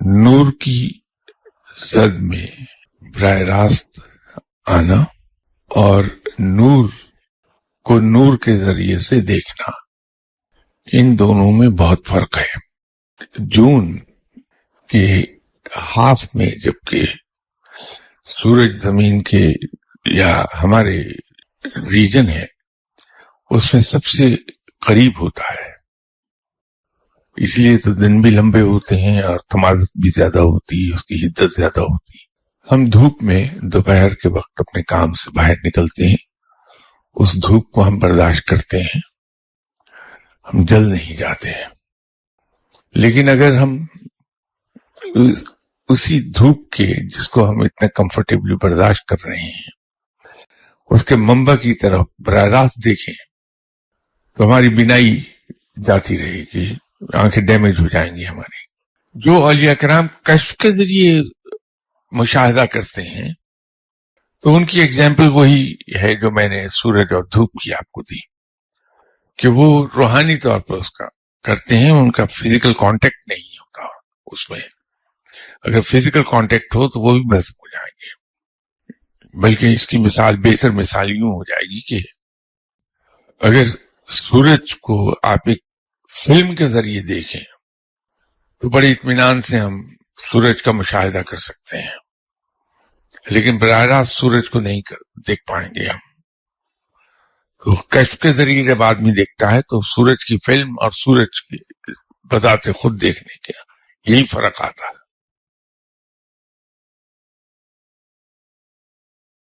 نور کی زد میں براہ راست آنا اور نور کو نور کے ذریعے سے دیکھنا، ان دونوں میں بہت فرق ہے۔ جون کے ہاف میں جبکہ سورج زمین کے یا ہمارے ریجن ہے اس میں سب سے قریب ہوتا ہے، اس لیے تو دن بھی لمبے ہوتے ہیں اور تمازت بھی زیادہ ہوتی ہے، اس کی حدت زیادہ ہوتی ہے۔ ہم دھوپ میں دوپہر کے وقت اپنے کام سے باہر نکلتے ہیں، اس دھوپ کو ہم برداشت کرتے ہیں، ہم جل نہیں جاتے ہیں۔ لیکن اگر ہم اسی دھوپ کے جس کو ہم اتنے کمفرٹیبلی برداشت کر رہے ہیں اس کے منبع کی طرف براہ راست دیکھیں تو ہماری بینائی جاتی رہے گی، آنکھیں ڈیمیج ہو جائیں گی ہماری۔ جو اولیاء کرام کشف کے ذریعے مشاہدہ کرتے ہیں تو ان کی ایگزامپل وہی ہے جو میں نے سورج اور دھوپ کی آپ کو دی، کہ وہ روحانی طور پر اس کا کرتے ہیں، ان کا فزیکل کانٹیکٹ نہیں ہوتا اس میں۔ اگر فزیکل کانٹیکٹ ہو تو وہ بھی مذہب ہو جائیں گے۔ بلکہ اس کی مثال، بہتر مثال یوں ہو جائے گی کہ اگر سورج کو آپ ایک فلم کے ذریعے دیکھیں تو بڑے اطمینان سے ہم سورج کا مشاہدہ کر سکتے ہیں، لیکن براہ راست سورج کو نہیں دیکھ پائیں گے ہم۔ تو کشف کے ذریعے جب آدمی دیکھتا ہے تو سورج کی فلم اور سورج کی بذات خود دیکھنے کا یہی فرق آتا ہے۔